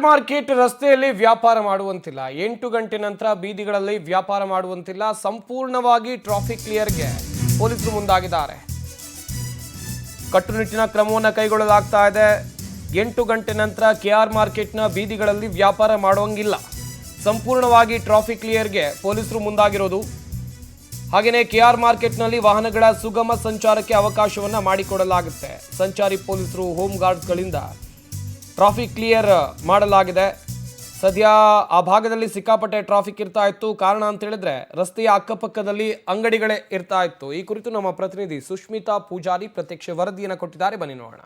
Market ರಸ್ತೆಯಲ್ಲಿ ವ್ಯಾಪಾರ ಮಾಡುವಂತಿಲ್ಲ. 8 ಗಂಟೆ ನಂತರ ಬೀದಿಗಳಲ್ಲಿ ವ್ಯಾಪಾರ ಮಾಡುವಂತಿಲ್ಲ. ಸಂಪೂರ್ಣವಾಗಿ ಟ್ರಾಫಿಕ್ ಕ್ಲಿಯರ್ಗೆ ಪೊಲೀಸರು ಮುಂದಾಗಿದ್ದಾರೆ. ಕಟ್ಟುನಿಟ್ಟಿನ ಕ್ರಮವನ್ನು ಕೈಗೊಳ್ಳಲಾಗ್ತಾ ಇದೆ. 8 ಗಂಟೆ ನಂತರ ಕೆಆರ್ ಮಾರ್ಕೆಟ್ನ ಬೀದಿಗಳಲ್ಲಿ ವ್ಯಾಪಾರ ಮಾಡುವಂಗಿಲ್ಲ. ಸಂಪೂರ್ಣವಾಗಿ ಟ್ರಾಫಿಕ್ ಕ್ಲಿಯರ್ಗೆ ಪೊಲೀಸರು ಮುಂದಾಗಿರೋದು. ಹಾಗೆಯೇ ಕೆಆರ್ ಮಾರ್ಕೆಟ್ನಲ್ಲಿ ವಾಹನಗಳ ಸುಗಮ ಸಂಚಾರಕ್ಕೆ ಅವಕಾಶವನ್ನು ಮಾಡಿಕೊಡಲಾಗುತ್ತೆ. ಸಂಚಾರಿ ಪೊಲೀಸರು, ಹೋಮ್ ಗಾರ್ಡ್ಸ್ಗಳಿಂದ ಟ್ರಾಫಿಕ್ ಕ್ಲಿಯರ್ ಮಾಡಲಾಗಿದೆ. ಸದ್ಯ ಆ ಭಾಗದಲ್ಲಿ ಸಿಕ್ಕಾಪಟ್ಟೆ ಟ್ರಾಫಿಕ್ ಇರ್ತಾ ಇತ್ತು. ಕಾರಣ ಅಂತ ಹೇಳಿದ್ರೆ ರಸ್ತೆಯ ಅಕ್ಕಪಕ್ಕದಲ್ಲಿ ಅಂಗಡಿಗಳೇ ಇರ್ತಾ ಇತ್ತು. ಈ ಕುರಿತು ನಮ್ಮ ಪ್ರತಿನಿಧಿ ಸುಷ್ಮಿತಾ ಪೂಜಾರಿ ಪ್ರತ್ಯಕ್ಷ ವರದಿಯನ್ನು ಕೊಟ್ಟಿದ್ದಾರೆ. ಬನ್ನಿ ನೋಡೋಣ.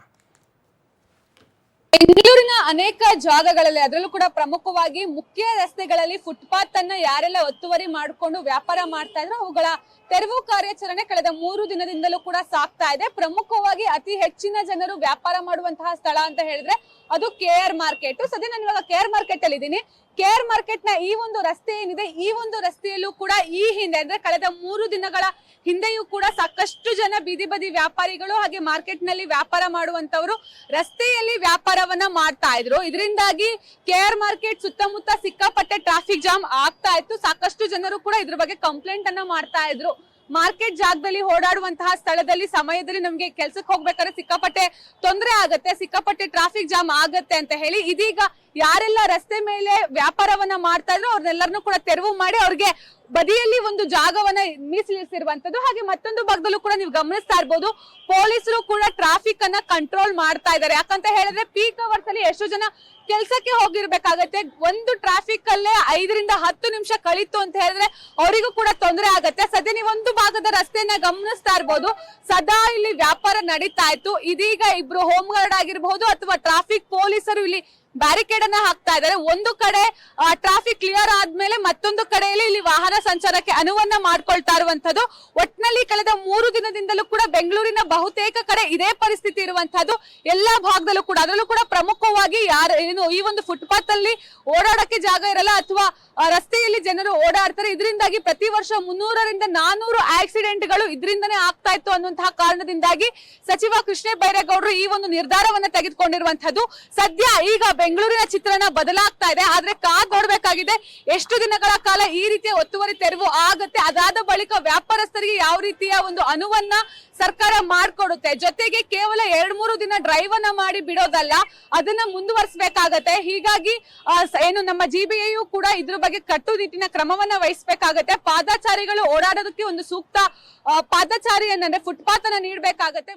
ಬೆಂಗಳೂರಿನ ಅನೇಕ ಜಾಗಗಳಲ್ಲಿ, ಅದರಲ್ಲೂ ಕೂಡ ಪ್ರಮುಖವಾಗಿ ಮುಖ್ಯ ರಸ್ತೆಗಳಲ್ಲಿ ಫುಟ್ಪಾತ್ ಅನ್ನ ಯಾರೆಲ್ಲ ಒತ್ತುವರಿ ಮಾಡಿಕೊಂಡು ವ್ಯಾಪಾರ ಮಾಡ್ತಾ ಇದ್ರು ಅವುಗಳ ತೆರವು ಕಾರ್ಯಾಚರಣೆ ಕಳೆದ 3 ದಿನದಿಂದಲೂ ಕೂಡ ಸಾಗ್ತಾ ಇದೆ. ಪ್ರಮುಖವಾಗಿ ಅತಿ ಹೆಚ್ಚಿನ ಜನರು ವ್ಯಾಪಾರ ಮಾಡುವಂತಹ ಸ್ಥಳ ಅಂತ ಹೇಳಿದ್ರೆ ಅದು ಕೆಆರ್ ಮಾರ್ಕೆಟ್. ಸದ್ಯ ನಾನು ಇವಾಗ ಕೆಆರ್ ಮಾರ್ಕೆಟ್ ಅಲ್ಲಿ ಇದ್ದೀನಿ. ಕೆಆರ್ ಮಾರ್ಕೆಟ್ ನ ಈ ಒಂದು ರಸ್ತೆ ಏನಿದೆ, ಈ ಒಂದು ರಸ್ತೆಯಲ್ಲೂ ಕೂಡ ಈ ಹಿಂದೆ ಅಂದ್ರೆ ಕಳೆದ 3 ದಿನಗಳ ಹಿಂದೆಯೂ ಕೂಡ ಸಾಕಷ್ಟು ಜನ ಬೀದಿ ಬದಿ ವ್ಯಾಪಾರಿಗಳು ಹಾಗೆ ಮಾರ್ಕೆಟ್ ನಲ್ಲಿ ವ್ಯಾಪಾರ ಮಾಡುವಂತವರು ರಸ್ತೆಯಲ್ಲಿ ವ್ಯಾಪಾರವನ್ನ ಮಾಡ್ತಾ ಇದ್ರು. ಇದರಿಂದಾಗಿ ಕೆಆರ್ ಮಾರ್ಕೆಟ್ ಸುತ್ತಮುತ್ತ ಸಿಕ್ಕಾಪಟ್ಟೆ ಟ್ರಾಫಿಕ್ ಜಾಮ್ ಆಗ್ತಾ ಇತ್ತು. ಸಾಕಷ್ಟು ಜನರು ಕೂಡ ಇದ್ರ ಬಗ್ಗೆ ಕಂಪ್ಲೇಂಟ್ ಅನ್ನ ಮಾಡ್ತಾ ಇದ್ರು. ಮಾರ್ಕೆಟ್ ಜಾಗದಲ್ಲಿ ಓಡಾಡುವಂತಹ ಸ್ಥಳದಲ್ಲಿ ಸಮಯದಲ್ಲಿ ನಮ್ಗೆ ಕೆಲ್ಸಕ್ಕೆ ಹೋಗ್ಬೇಕಾದ್ರೆ ಸಿಕ್ಕಾಪಟ್ಟೆ ತೊಂದರೆ ಆಗತ್ತೆ, ಸಿಕ್ಕಾಪಟ್ಟೆ ಟ್ರಾಫಿಕ್ ಜಾಮ್ ಆಗತ್ತೆ ಅಂತ ಹೇಳಿ ಇದೀಗ ಯಾರೆಲ್ಲ ರಸ್ತೆ ಮೇಲೆ ವ್ಯಾಪಾರವನ್ನ ಮಾಡ್ತಾ ಇದ್ರು ಅವ್ರನ್ನೆಲ್ಲರನ್ನೂ ಕೂಡ ತೆರವು ಮಾಡಿ ಅವ್ರಿಗೆ ಬದಿಯಲ್ಲಿ ಒಂದು ಜಾಗವನ್ನ ಮೀಸಲಿರಿಸಿರುವಂತದ್ದು. ಹಾಗೆ ಮತ್ತೊಂದು ಭಾಗದಲ್ಲೂ ಕೂಡ ನೀವು ಗಮನಿಸ್ತಾ ಇರ್ಬೋದು, ಪೊಲೀಸರು ಕೂಡ ಟ್ರಾಫಿಕ್ ಅನ್ನ ಕಂಟ್ರೋಲ್ ಮಾಡ್ತಾ ಇದ್ದಾರೆ. ಯಾಕಂತ ಹೇಳಿದ್ರೆ ಪೀಕ್ ಅವರ್ಸ್ ಅಲ್ಲಿ ಎಷ್ಟು ಜನ ಕೆಲ್ಸಕ್ಕೆ ಹೋಗಿರ್ಬೇಕಾಗತ್ತೆ. ಒಂದು ಟ್ರಾಫಿಕ್ ಅಲ್ಲೇ 5 ರಿಂದ 10 ನಿಮಿಷ ಕಳೀತು ಅಂತ ಹೇಳಿದ್ರೆ ಅವರಿಗೂ ಕೂಡ ತೊಂದರೆ ಆಗತ್ತೆ. ಸದ್ಯ ನೀವು ಒಂದು ಭಾಗದ ರಸ್ತೆಯನ್ನ ಗಮನಿಸ್ತಾ ಇರ್ಬೋದು, ಸದಾ ಇಲ್ಲಿ ವ್ಯಾಪಾರ ನಡೀತಾ ಇತ್ತು. ಇದೀಗ ಇಬ್ರು ಹೋಮ್ ಗಾರ್ಡ್ ಆಗಿರ್ಬಹುದು ಅಥವಾ ಟ್ರಾಫಿಕ್ ಪೊಲೀಸರು ಇಲ್ಲಿ ಬ್ಯಾರಿಕೇಡ್ ಅನ್ನ ಹಾಕ್ತಾ ಇದ್ದಾರೆ. ಒಂದು ಕಡೆ ಟ್ರಾಫಿಕ್ ಕ್ಲಿಯರ್ ಆದ್ಮೇಲೆ ಮತ್ತೊಂದು ಕಡೆಯಲ್ಲಿ ಇಲ್ಲಿ ವಾಹನ ಸಂಚಾರಕ್ಕೆ ಅನುವನ್ನ ಮಾಡ್ಕೊಳ್ತಾ ಇರುವಂತದ್ದು. ಒಟ್ನಲ್ಲಿ ಕಳೆದ 3 ದಿನದಿಂದಲೂ ಕೂಡ ಬೆಂಗಳೂರಿನ ಬಹುತೇಕ ಕಡೆ ಇದೇ ಪರಿಸ್ಥಿತಿ ಇರುವಂತದ್ದು. ಎಲ್ಲಾ ಭಾಗದಲ್ಲೂ ಕೂಡ, ಅದರಲ್ಲೂ ಕೂಡ ಪ್ರಮುಖವಾಗಿ ಈ ಒಂದು ಫುಟ್ಪಾತ್ ಅಲ್ಲಿ ಓಡಾಡಕ್ಕೆ ಜಾಗ ಇರಲ್ಲ ಅಥವಾ ರಸ್ತೆಯಲ್ಲಿ ಜನರು ಓಡಾಡ್ತಾರೆ. ಇದರಿಂದಾಗಿ ಪ್ರತಿ ವರ್ಷ 300 ರಿಂದ 400 ಆಕ್ಸಿಡೆಂಟ್ಗಳು ಇದರಿಂದನೇ ಆಗ್ತಾ ಇತ್ತು ಅನ್ನುವಂತಹ ಕಾರಣದಿಂದಾಗಿ ಸಚಿವ ಕೃಷ್ಣ ಬೈರೇಗೌಡರು ಈ ಒಂದು ನಿರ್ಧಾರವನ್ನ ತೆಗೆದುಕೊಂಡಿರುವಂತದ್ದು. ಸದ್ಯ ಈಗ ಬೆಂಗಳೂರಿನ ಚಿತ್ರಣ ಬದಲಾಗ್ತಾ ಇದೆ. ಆದ್ರೆ ಕಾದ್ ನೋಡ್ಬೇಕಾಗಿದೆ ಎಷ್ಟು ದಿನಗಳ ಕಾಲ ಈ ರೀತಿಯ ಒತ್ತುವರಿ ತೆರವು ಆಗತ್ತೆ, ಅದಾದ ಬಳಿಕ ವ್ಯಾಪಾರಸ್ಥರಿಗೆ ಯಾವ ರೀತಿಯ ಒಂದು ಅನುವನ್ನ ಸರ್ಕಾರ ಮಾಡ್ಕೊಡುತ್ತೆ. ಜೊತೆಗೆ ಕೇವಲ 2-3 ದಿನ ಡ್ರೈವ್ ಅನ್ನ ಮಾಡಿ ಬಿಡೋದಲ್ಲ, ಅದನ್ನ ಮುಂದುವರಿಸಬೇಕಾಗತ್ತೆ. ಹೀಗಾಗಿ ಏನು ನಮ್ಮ ಜಿಬಿಐಯು ಕೂಡ ಇದ್ರ ಬಗ್ಗೆ ಕಟ್ಟುನಿಟ್ಟಿನ ಕ್ರಮವನ್ನ ವಹಿಸಬೇಕಾಗತ್ತೆ. ಪಾದಚಾರಿಗಳು ಓಡಾಡೋದಕ್ಕೆ ಒಂದು ಸೂಕ್ತ ಪಾದಚಾರಿಯನ್ನ ಅಂದ್ರೆ ಫುಟ್ಪಾತ್ ಅನ್ನ ನೀಡಬೇಕಾಗತ್ತೆ.